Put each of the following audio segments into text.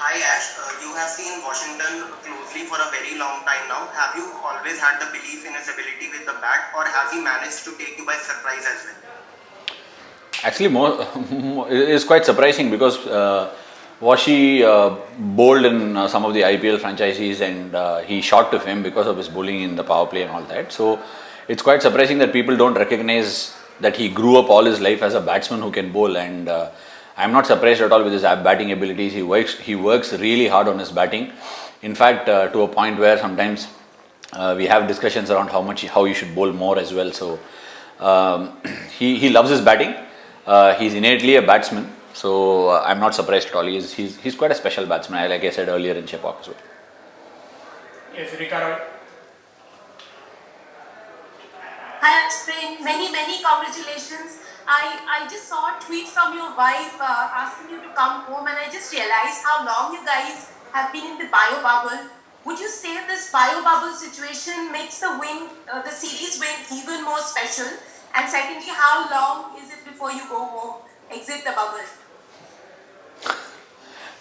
Hi Ash, you have seen Washington closely for a very long time now. Have you always had the belief in his ability with the bat, or has he managed to take you by surprise as well? Actually, more, it is quite surprising because Washi bowled in some of the IPL franchises and he shot to fame because of his bowling in the power play and all that. So it's quite surprising that people don't recognize that he grew up all his life as a batsman who can bowl. And I'm not surprised at all with his batting abilities. He works really hard on his batting. In fact, to a point where sometimes we have discussions around how you should bowl more as well. So um, he loves his batting. He's innately a batsman, so I'm not surprised at all. He's quite a special batsman, like I said earlier in Chepauk as well. Yes, Ricardo. Hi, Ashwin. Many congratulations. I just saw a tweet from your wife asking you to come home, and I just realized how long you guys have been in the bio bubble. Would you say this bio bubble situation makes the series win even more special? And secondly, how long is it before you go home, exit the bubble?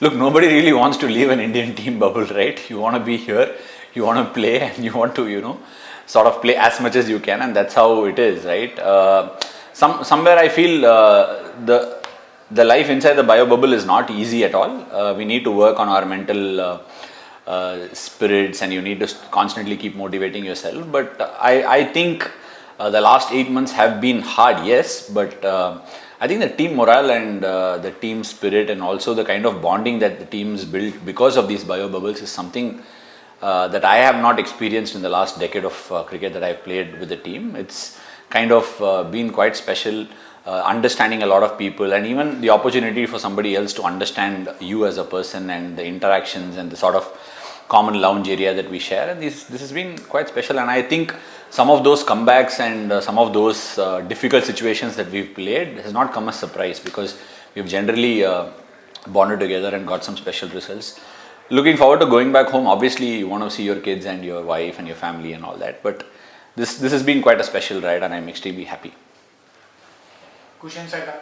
Look, nobody really wants to leave an Indian team bubble, right? You want to be here, you want to play, and you want to, sort of play as much as you can, and that's how it is, right? Somewhere I feel the life inside the bio bubble is not easy at all. We need to work on our mental spirits, and you need to constantly keep motivating yourself. But I think the last 8 months have been hard, yes, but I think the team morale and the team spirit and also the kind of bonding that the teams built because of these bio bubbles is something that I have not experienced in the last decade of cricket that I've played with the team. It's kind of been quite special. Understanding a lot of people and even the opportunity for somebody else to understand you as a person and the interactions and the sort of common lounge area that we share, and this has been quite special. And I think some of those comebacks and some of those difficult situations that we've played has not come as a surprise because we've generally bonded together and got some special results. Looking forward to going back home. Obviously you want to see your kids and your wife and your family and all that, but this has been quite a special ride and I'm extremely happy. Kushan Saika.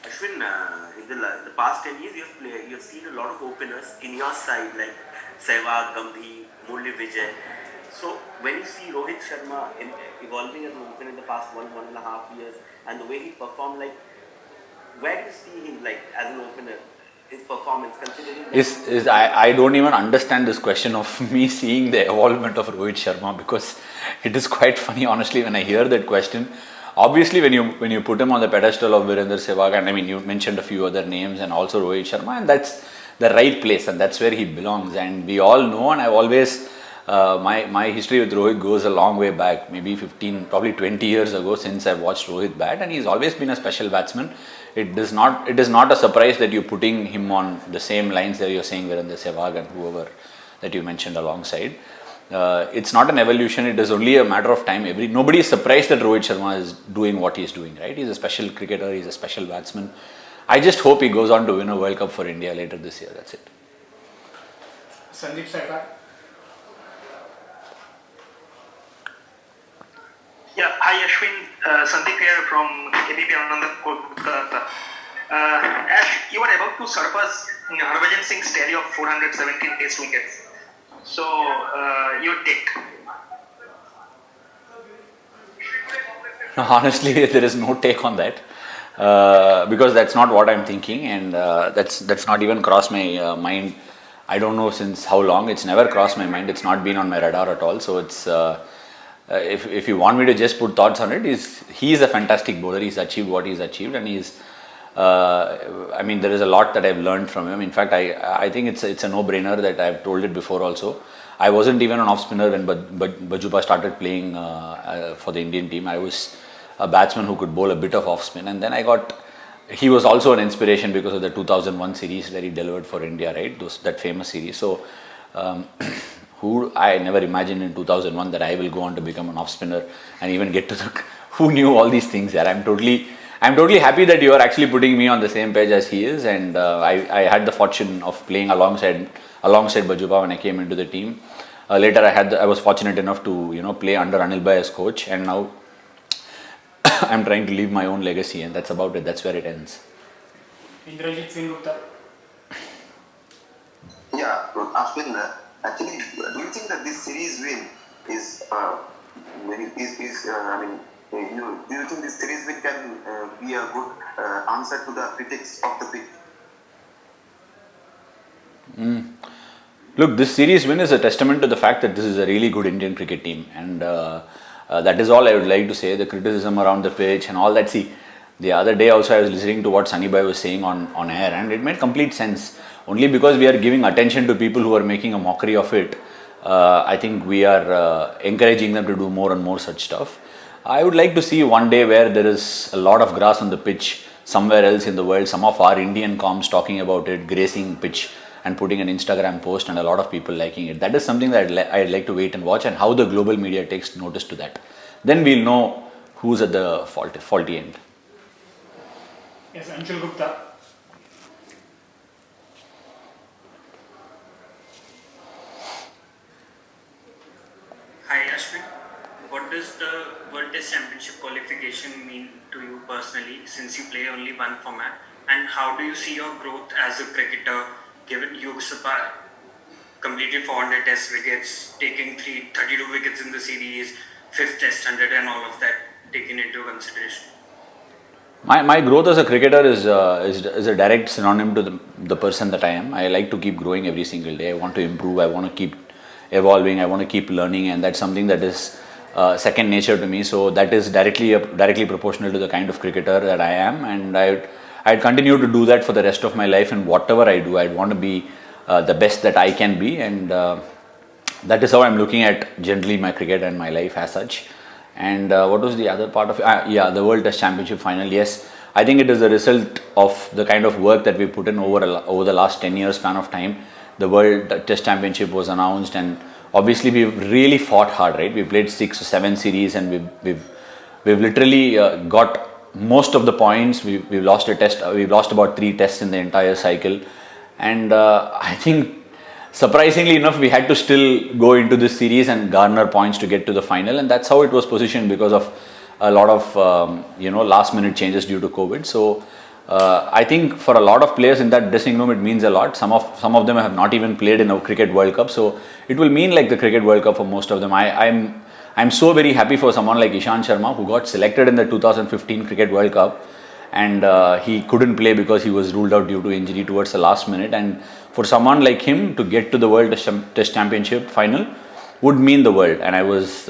Ashwin, in the past 10 years, you have seen a lot of openers in your side like Sehwag, Gambhir, Murli Vijay. So when you see Rohit Sharma evolving as an opener in the past 1.5 years, and the way he performed, like where do you see him like as an opener? His performance, considering that I don't even understand this question of me seeing the evolvement of Rohit Sharma because it is quite funny honestly when I hear that question. Obviously when you put him on the pedestal of Virender Sehwag, and I mean you mentioned a few other names and also Rohit Sharma, and that's the right place and that's where he belongs, and we all know. And I've always my history with Rohit goes a long way back, maybe 15, probably 20 years ago since I've watched Rohit bat, and he's always been a special batsman. It is not a surprise that you're putting him on the same lines that you're saying Virender Sehwag and whoever that you mentioned alongside. It's not an evolution. It is only a matter of time. Nobody is surprised that Rohit Sharma is doing what he's doing. Right? He's a special cricketer. He's a special batsman. I just hope he goes on to win a World Cup for India later this year. That's it. Sandeep Saika. Yeah, hi Ashwin, Sandeep here from ABP Ananda Kolkata. Ash, you are about to surpass Harbhajan Singh's tally of 417 test wickets. So, your take? No, honestly, there is no take on that because that's not what I'm thinking, and that's not even crossed my mind. I don't know since how long. It's never crossed my mind. It's not been on my radar at all. So it's if you want me to just put thoughts on it, he's a fantastic bowler. He's achieved what he's achieved, and he's. I mean, there is a lot that I've learned from him. In fact, I think it's a no-brainer that I've told it before also. I wasn't even an off-spinner when Bajupa started playing for the Indian team. I was a batsman who could bowl a bit of off-spin, and then he was also an inspiration because of the 2001 series where he delivered for India, right? That famous series. So, who I never imagined in 2001 that I will go on to become an off-spinner and even get to who knew all these things there. I'm totally happy that you are actually putting me on the same page as he is, and I had the fortune of playing alongside Bajupa when I came into the team. Later, I was fortunate enough to play under Anil Bhai as coach, and now I'm trying to leave my own legacy, and that's about it. That's where it ends. Indrajit Singh Gupta. Yeah, Ashwin, actually, do you think that this series win is, do you think this series win can be a good answer to the critics of the pitch? Look, this series win is a testament to the fact that this is a really good Indian cricket team, and that is all I would like to say. The criticism around the pitch and all that. See, the other day also I was listening to what Sunny Bhai was saying on air, and it made complete sense. Only because we are giving attention to people who are making a mockery of it, I think we are encouraging them to do more and more such stuff. I would like to see one day where there is a lot of grass on the pitch somewhere else in the world, some of our Indian comms talking about it, gracing pitch and putting an Instagram post and a lot of people liking it. That is something that I'd like to wait and watch, and how the global media takes notice to that. Then we'll know who's at the faulty end. Yes, Anshul Gupta. Hi Ashwin, what does the World Test Championship qualification mean to you personally, since you play only one format? And how do you see your growth as a cricketer, given you completed 400 Test wickets, taking 32 wickets in the series, 5th Test 100 and all of that taken into consideration? My growth as a cricketer is a direct synonym to the person that I am. I like to keep growing every single day. I want to improve. I want to keep evolving. I want to keep learning, and that's something that is second nature to me. So that is directly proportional to the kind of cricketer that I am, and I'd continue to do that for the rest of my life. And whatever I do, I'd want to be the best that I can be, and that is how I'm looking at generally my cricket and my life as such. And what was the other part of it? The World Test Championship final. Yes, I think it is a result of the kind of work that we put in over the last 10 years span of time. The World Test Championship was announced, and obviously we've really fought hard, right? We played 6 or 7 series, and we've literally got most of the points. We've lost a test. We've lost about 3 tests in the entire cycle, and I think, surprisingly enough, we had to still go into this series and garner points to get to the final, and that's how it was positioned because of a lot of last minute changes due to COVID. So I think for a lot of players in that dressing room, it means a lot. Some of them have not even played in a Cricket World Cup, so it will mean like the Cricket World Cup for most of them. I'm so very happy for someone like Ishant Sharma, who got selected in the 2015 Cricket World Cup, and he couldn't play because he was ruled out due to injury towards the last minute. And for someone like him to get to the World Test Championship final would mean the world. And I was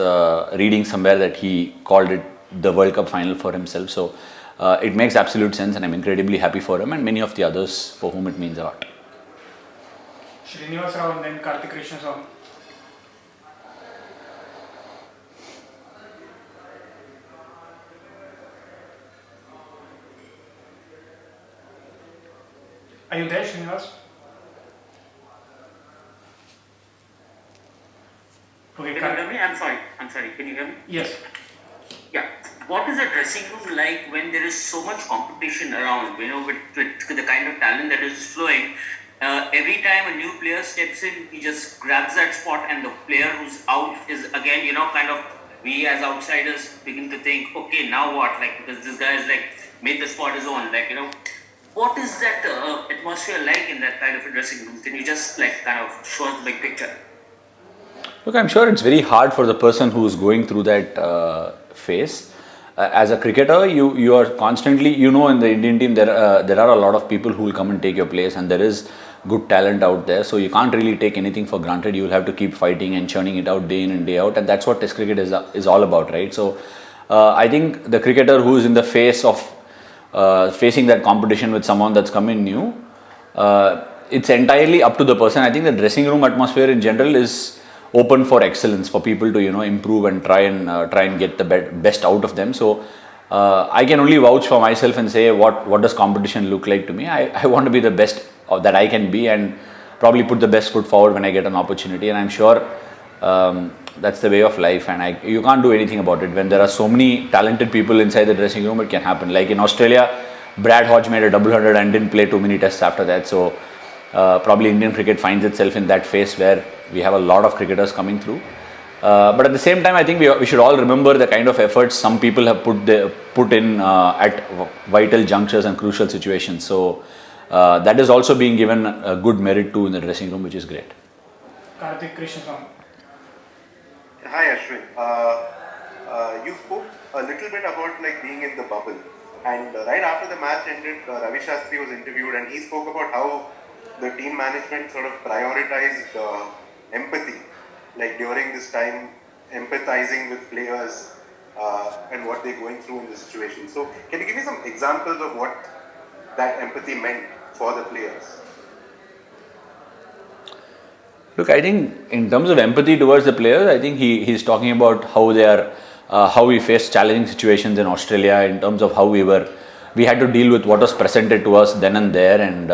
reading somewhere that he called it the World Cup final for himself. So it makes absolute sense, and I'm incredibly happy for him and many of the others for whom it means a lot. Srinivas Rao and then Karthik Krishnaswamy. Are you there, Srinivas? Okay, Can you hear me? I'm sorry. Can you hear me? Yes. Yeah. What is the dressing room like when there is so much competition around, with the kind of talent that is flowing? Every time a new player steps in, he just grabs that spot, and the player who's out is again, kind of, we as outsiders begin to think, okay, now what? Because this guy has made the spot his own, what is that atmosphere like in that kind of a dressing room? Can you just kind of show us the big picture? Look, I'm sure it's very hard for the person who's going through that phase. As a cricketer, you are constantly, in the Indian team, there are a lot of people who will come and take your place, and there is good talent out there. So you can't really take anything for granted. You will have to keep fighting and churning it out day in and day out, and that's what Test cricket is all about, right? So I think the cricketer who is in the face of facing that competition with someone that's come in new, it's entirely up to the person. I think the dressing room atmosphere in general is open for excellence, for people to improve and try and get the best out of them. So I can only vouch for myself and say what does competition look like to me. I want to be the best that I can be, and probably put the best foot forward when I get an opportunity, and I'm sure that's the way of life, and you can't do anything about it. When there are so many talented people inside the dressing room, it can happen. Like in Australia, Brad Hodge made a double 100 and didn't play too many tests after that. So probably Indian cricket finds itself in that phase where we have a lot of cricketers coming through. But at the same time, I think we should all remember the kind of efforts some people have put in at vital junctures and crucial situations. So that is also being given a good merit to in the dressing room, which is great. Karthik Krishnaswamy. Hi Ashwin. You spoke a little bit about like being in the bubble, and right after the match ended, Ravi Shastri was interviewed, and he spoke about how the team management sort of prioritized empathy, like during this time, empathizing with players and what they're going through in the situation. So, can you give me some examples of what that empathy meant for the players? Look, I think in terms of empathy towards the players, I think he's talking about how they are, how we faced challenging situations in Australia in terms of how we had to deal with what was presented to us then and there, and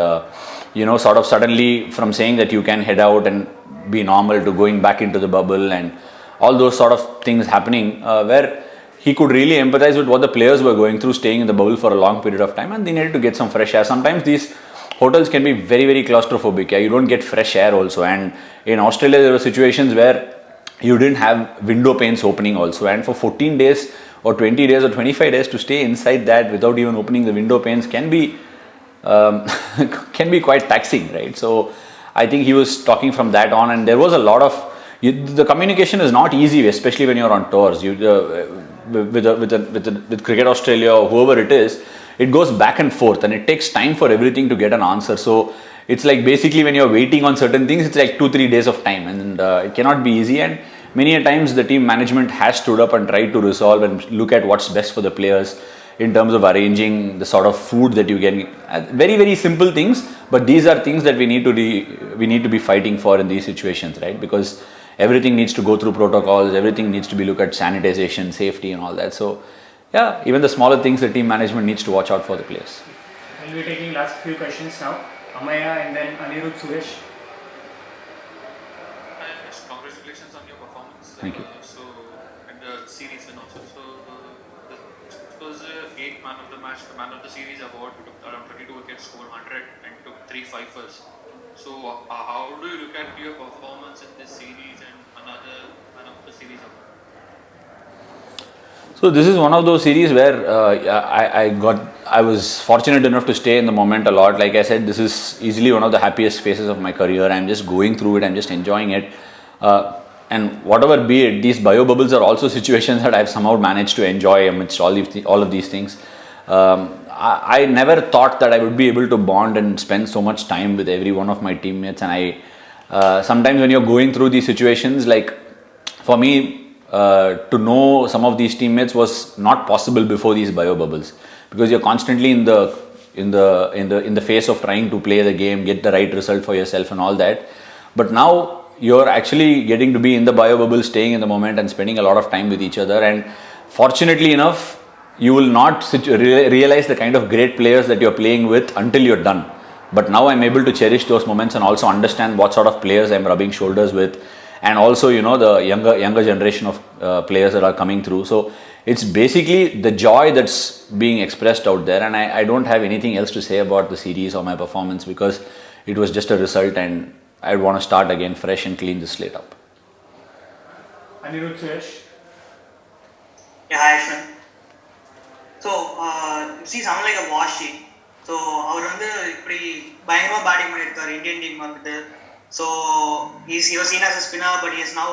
sort of suddenly from saying that you can head out and be normal to going back into the bubble and all those sort of things happening, where he could really empathize with what the players were going through, staying in the bubble for a long period of time, and they needed to get some fresh air. Sometimes these hotels can be very, very claustrophobic. You don't get fresh air also, and in Australia there were situations where you didn't have window panes opening also, and for 14 days or 20 days or 25 days to stay inside that without even opening the window panes can be quite taxing, right? So I think he was talking from that on, and there was a lot of the communication is not easy, especially when you're on tours. With Cricket Australia or whoever it is, it goes back and forth, and it takes time for everything to get an answer. So it's like basically when you're waiting on certain things, it's like 2-3 days of time, and it cannot be easy. And many a times the team management has stood up and tried to resolve and look at what's best for the players in terms of arranging the sort of food that you get. Very, very simple things, but these are things that we need to be fighting for in these situations, right? Because everything needs to go through protocols, everything needs to be looked at sanitation, safety and all that. So yeah, even the smaller things the team management needs to watch out for the players. We'll be taking last few questions now. Amaya and then Anirudh Suresh. Congratulations on your performance. Thank you. So, and the series and also. So, this was the 8th man of the match, the man of the series award. You took around 32 wickets, scored 100 and took 3 fifers. So, how do you look at your performance in this series and another man of the series award? So this is one of those series where I was fortunate enough to stay in the moment a lot. Like I said, this is easily one of the happiest phases of my career. I'm just going through it. I'm just enjoying it. And whatever be it, these bio bubbles are also situations that I've somehow managed to enjoy amidst all of these things. I never thought that I would be able to bond and spend so much time with every one of my teammates. And sometimes when you're going through these situations, like for me, to know some of these teammates was not possible before these bio bubbles, because you're constantly in the phase of trying to play the game, get the right result for yourself and all that. But now you're actually getting to be in the bio bubble, staying in the moment and spending a lot of time with each other. And fortunately enough, you will not realize the kind of great players that you're playing with until you're done. But now I'm able to cherish those moments and also understand what sort of players I'm rubbing shoulders with. And also, the younger generation of players that are coming through. So it's basically the joy that's being expressed out there. And I don't have anything else to say about the series or my performance, because it was just a result, and I want to start again fresh and clean the slate up. Anirudh Suresh. Yeah, hi Ashwin. So, you see someone like a Washi. So, அவர் வந்து இப்படி பயங்கரமா batting பண்ணியிருக்காரு Indian team வந்துட்டு. So he was seen as a spinner, but he has now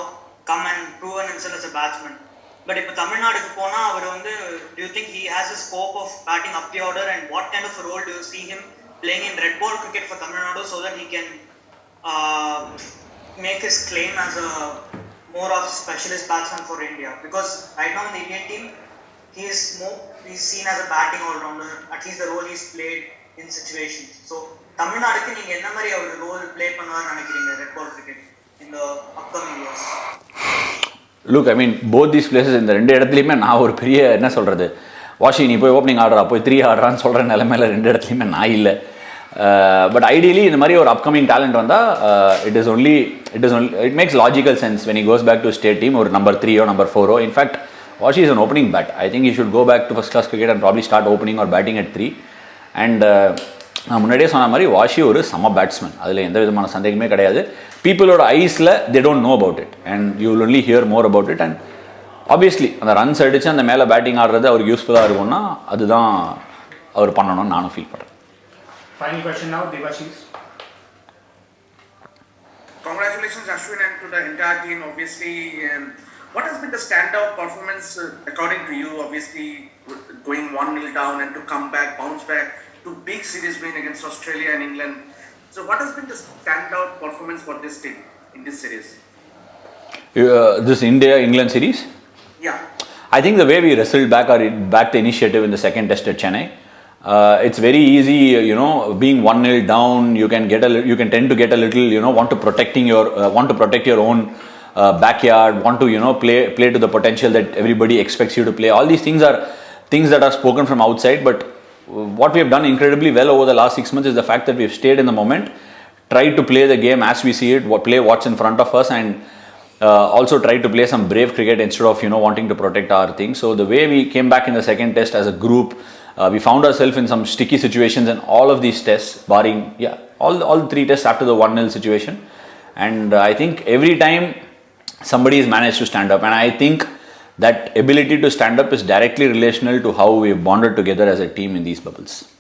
come and proven himself as a batsman. But if தமிழ்நாடுக்கு போனா அவர் வந்து, do you think he has a scope of batting up the order, and what kind of a role do you see him playing in red ball cricket for Tamil Nadu so that he can make his claim as a more of specialist batsman for India? Because right now in the Indian team, he's seen as a batting all-rounder, at least the role he's played in situations. So தமிழ்நாடுக்கு நீங்க என்ன மாதிரி அவர் role play பண்ணுவார்னு நினைக்கிறீங்க red ball cricket in the upcoming years? Look, I mean, both these places, இந்த ரெண்டு இடத்துலையுமே நான் ஒரு பெரிய என்ன சொல்கிறது, வாஷி நீ போய் ஓப்பனிங் ஆடுறா, போய் 3 ஆடுறான்னு சொல்கிற நிலைமையில ரெண்டு இடத்துலையுமே நான் இல்லை. பட் ஐடியலி இந்த மாதிரி ஒரு அப்கமிங் டேலண்ட் வந்தால் it makes logical sense when he goes back to state team, ஒரு number 3 or number 4. In fact, Washi is an opening bat. I think he should go back to first class cricket and probably start opening or batting at 3. And நான் முன்னாடியே சொன்ன மாதிரி washi ஒரு சம batsman, அதில் எந்த விதமான சந்தேகமே கிடையாது. பீப்புளோட ஐஸில் they don't know about it, and you will only hear more about it. And obviously அந்த ரன்ஸ் அடித்து அந்த மேலே பேட்டிங் ஆடுறது அவருக்கு யூஸ்ஃபுல்லாக இருக்கும்னா அதுதான் அவர் பண்ணணும்னு நானும் ஃபீல் பண்ணுறேன். Final question now, Devashish. Congratulations, Ashwin, and to the entire team. Obviously, what has been the standout performance according to you? Obviously, going 1-0 down and to come back, bounce back to big series win against Australia and England. So, what has been the standout performance for this team in this series? This India-England series? Yeah. I think the way we wrestled back the initiative in the second test at Chennai, it's very easy, being 1-0 down, you can tend to get a little, want to protect your own backyard, want to, play to the potential that everybody expects you to play. All these things are things that are spoken from outside, but what we have done incredibly well over the last 6 months is the fact that we've stayed in the moment, tried to play the game as we see it, play what's in front of us, and also tried to play some brave cricket instead of wanting to protect our things. So the way we came back in the second test as a group, we found ourselves in some sticky situations in all of these tests, barring all 3 tests after the 1-0 situation. And I think every time somebody has managed to stand up, and I think that ability to stand up is directly relational to how we have bonded together as a team in these bubbles.